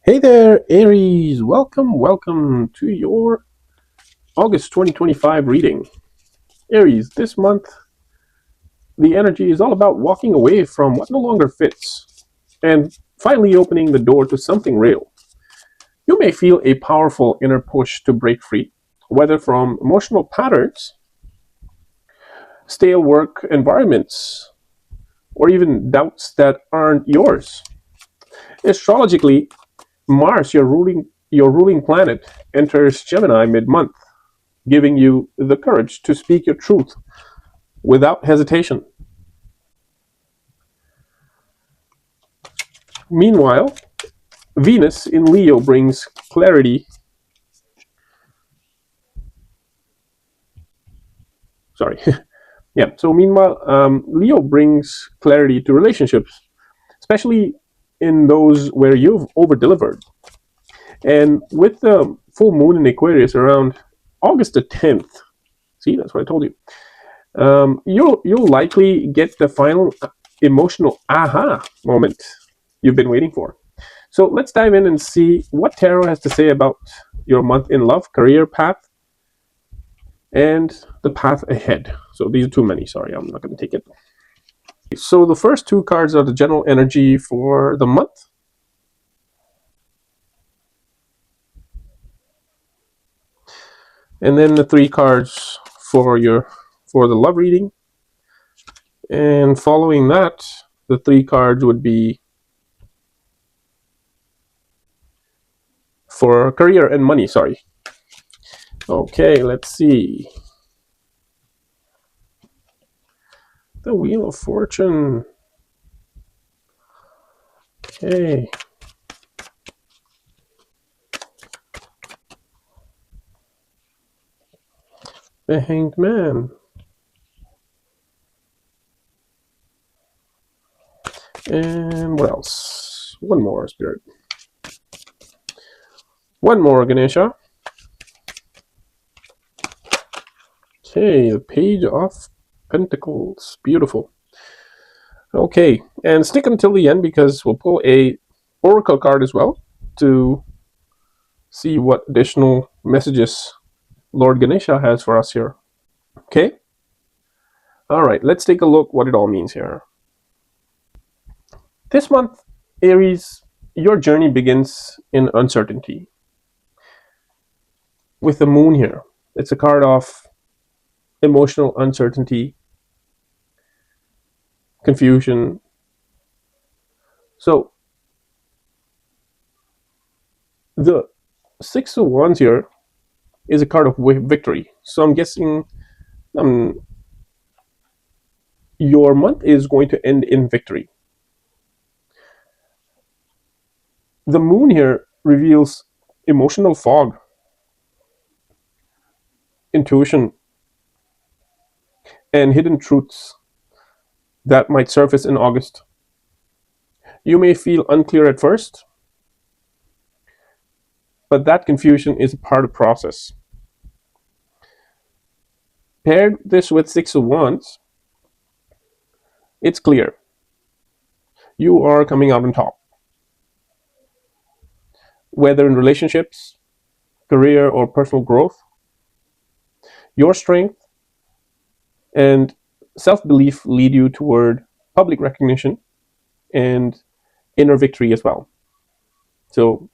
Hey there, Aries. Welcome to your August 2025 reading. Aries, this month, the energy is all about walking away from what no longer fits and finally opening the door to something real. You may feel a powerful inner push to break free, whether from emotional patterns, stale work environments, or even doubts that aren't yours. Astrologically, Mars, your ruling planet, enters Gemini mid-month, giving you the courage to speak your truth without hesitation. Meanwhile, Venus in Leo brings clarity. Sorry. Yeah. So meanwhile, Leo brings clarity to relationships, especially in those where you've over delivered. And with the full moon in Aquarius around August the 10th, see, that's what I told you. You'll likely get the final emotional aha moment you've been waiting for. So let's dive in and see what tarot has to say about your month in love, career path, and the path ahead. So these are too many. Sorry, I'm not going to take it. So the first two cards are the general energy for the month. And then the three cards for the love reading. And following that, the three cards would be for career and money, sorry. Okay, let's see. The Wheel of Fortune. Okay. The Hanged Man. And what else? One more, Spirit. One more, Ganesha. Okay, the Page of Pentacles. Beautiful. Okay, and stick until the end because we'll pull a Oracle card as well to see what additional messages Lord Ganesha has for us here. Okay? Alright, let's take a look what it all means here. This month, Aries, your journey begins in uncertainty. With the moon here, it's a card of emotional uncertainty, confusion. So, the Six of Wands here is a card of victory. So I'm guessing your month is going to end in victory. The moon here reveals emotional fog, intuition, and hidden truths that might surface in August. You may feel unclear at first, but that confusion is a part of the process. Paired this with Six of Wands, it's clear. You are coming out on top. Whether in relationships, career, or personal growth, your strength and self-belief lead you toward public recognition and inner victory as well. So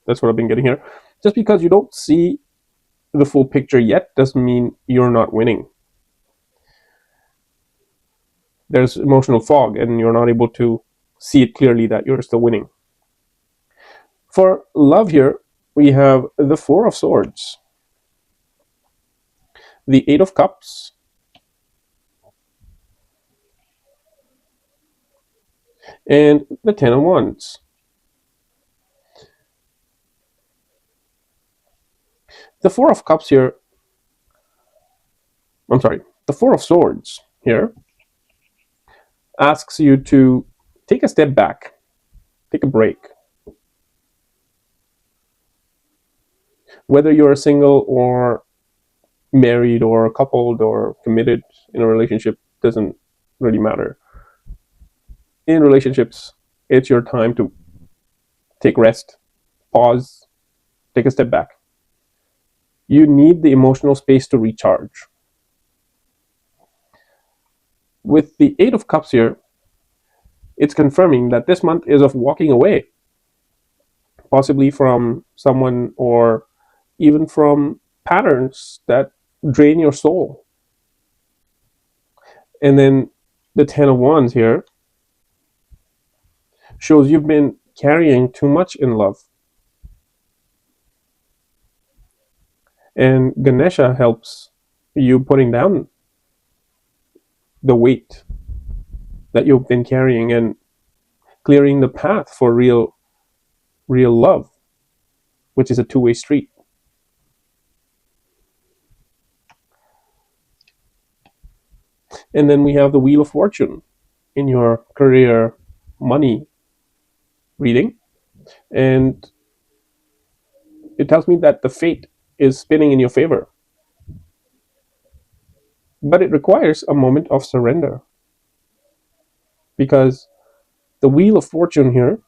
that's what I've been getting here. Just because you don't see the full picture yet doesn't mean you're not winning. There's emotional fog and you're not able to see it clearly that you're still winning. For love here, we have the Four of Swords, the Eight of Cups, and the Ten of Wands. The Four of Cups here, the Four of Swords here asks you to take a step back, take a break. Whether you're single or married or coupled or committed in a relationship doesn't really matter. In relationships, it's your time to take rest, pause, take a step back. You need the emotional space to recharge. With the Eight of Cups here, it's confirming that this month is of walking away, possibly from someone or even from patterns that drain your soul. And then the Ten of Wands here shows you've been carrying too much in love. And Ganesha helps you putting down the weight that you've been carrying and clearing the path for real love, which is a two-way street. And then we have the Wheel of Fortune in your career money reading, and it tells me that the fate is spinning in your favor, but it requires a moment of surrender, because the Wheel of Fortune here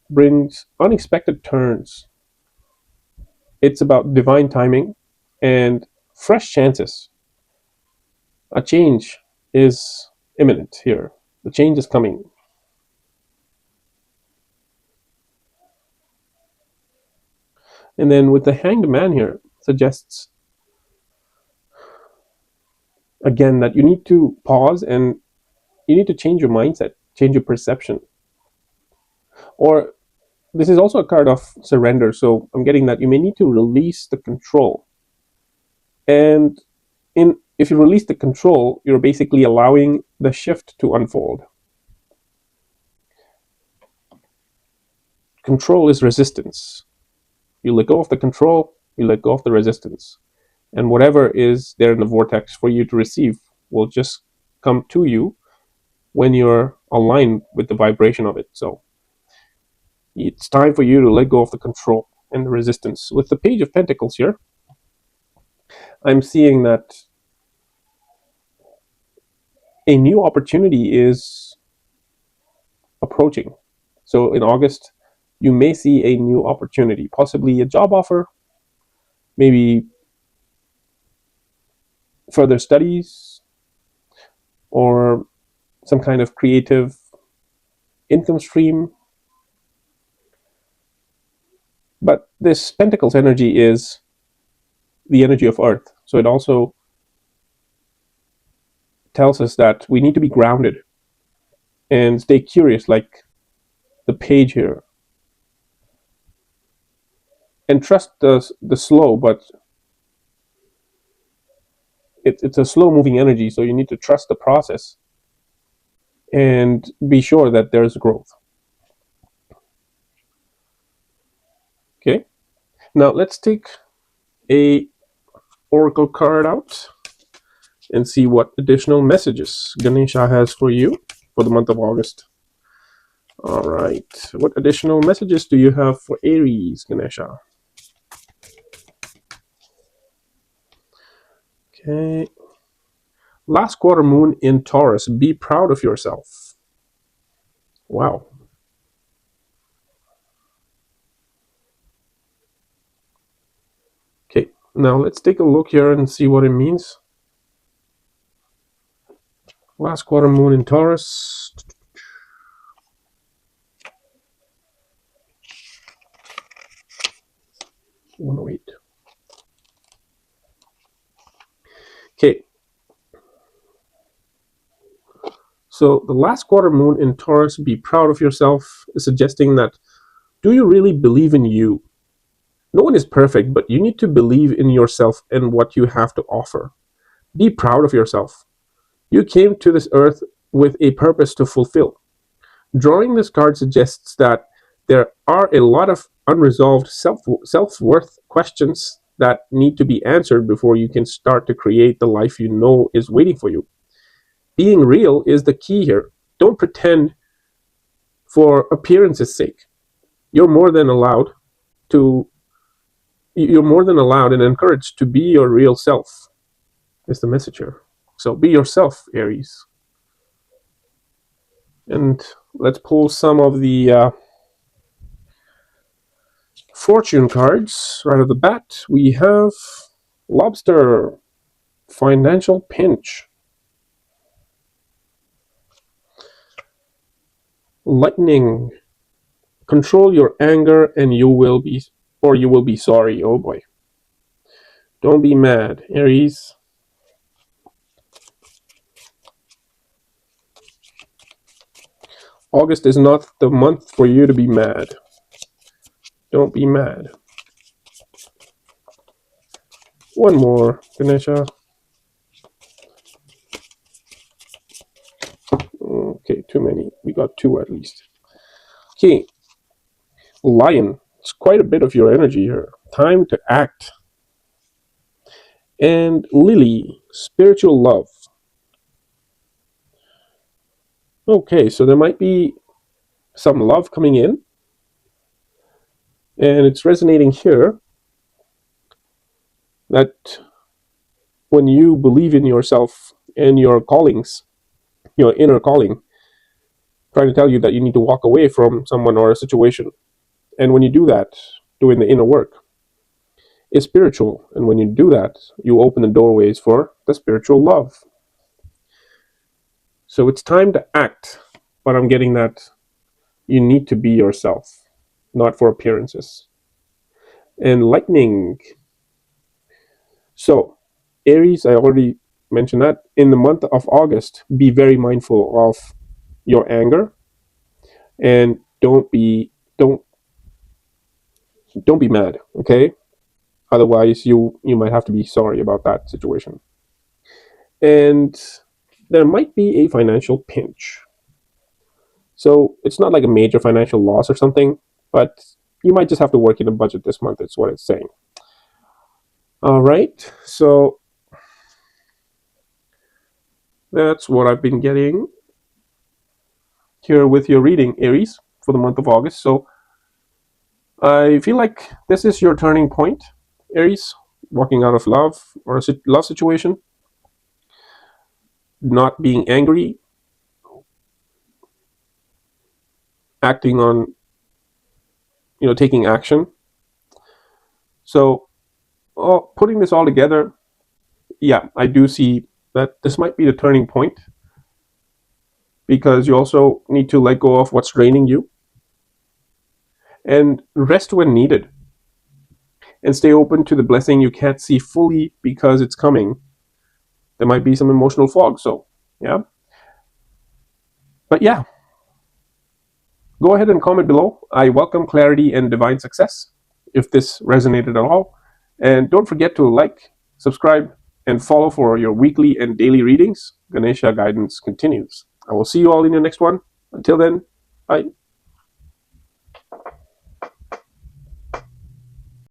brings unexpected turns. It's about divine timing and fresh chances. A change is imminent here. The change is coming. And then with the Hanged Man here, suggests again that you need to pause and you need to change your mindset, change your perception. Or this is also a card of surrender, so I'm getting that you may need to release the control. And if you release the control, you're basically allowing the shift to unfold. Control is resistance. You let go of the control, you let go of the resistance. And whatever is there in the vortex for you to receive will just come to you when you're aligned with the vibration of it. So it's time for you to let go of the control and the resistance. With the Page of Pentacles here, I'm seeing that a new opportunity is approaching. So in August, you may see a new opportunity, possibly a job offer, maybe further studies, or some kind of creative income stream. But this Pentacles energy is the energy of Earth. So it also tells us that we need to be grounded and stay curious, like the page here, and trust the slow, but it's a slow moving energy, so you need to trust the process and be sure that there's growth. Okay, now let's take a oracle card out and see what additional messages Ganesha has for you for the month of August. All right, what additional messages do you have for Aries, Ganesha? Okay, last quarter moon in Taurus, be proud of yourself. Wow. Okay, now let's take a look here and see what it means. Last quarter moon in Taurus. Wait. Okay. So the last quarter moon in Taurus, be proud of yourself, is suggesting that, do you really believe in you? No one is perfect, but you need to believe in yourself and what you have to offer. Be proud of yourself. You came to this earth with a purpose to fulfill. Drawing this card suggests that there are a lot of unresolved self-worth questions that need to be answered before you can start to create the life you know is waiting for you. Being real is the key here. Don't pretend for appearance's sake. You're more than allowed and encouraged to be your real self, is the message here. So be yourself, Aries. And let's pull some of the fortune cards, right off the bat, we have Lobster, financial pinch. Lightning, control your anger and you will be sorry. Oh boy. Don't be mad, Aries. August is not the month for you to be mad. Don't be mad. One more, Ganesha. Okay, too many. We got two at least. Okay, Lion. It's quite a bit of your energy here. Time to act. And Lily, spiritual love. Okay, so there might be some love coming in, and it's resonating here that when you believe in yourself and your callings, your inner calling, trying to tell you that you need to walk away from someone or a situation. And when you do that, doing the inner work is spiritual. And when you do that, you open the doorways for the spiritual love. So it's time to act. But I'm getting that you need to be yourself, not for appearances. And lightning. So, Aries, I already mentioned that. In the month of August, be very mindful of your anger and don't be mad, okay? Otherwise you might have to be sorry about that situation. And there might be a financial pinch. So it's not like a major financial loss or something, but you might just have to work in a budget this month, is what it's saying. All right, so that's what I've been getting here with your reading, Aries, for the month of August. So I feel like this is your turning point, Aries, walking out of love or a love situation, not being angry, acting on, taking action. So, putting this all together, yeah, I do see that this might be the turning point because you also need to let go of what's draining you and rest when needed and stay open to the blessing you can't see fully because it's coming. There might be some emotional fog, so yeah. But yeah, go ahead and comment below. I welcome clarity and divine success if this resonated at all. And don't forget to like, subscribe, and follow for your weekly and daily readings. Ganesha guidance continues. I will see you all in your next one. Until then, bye.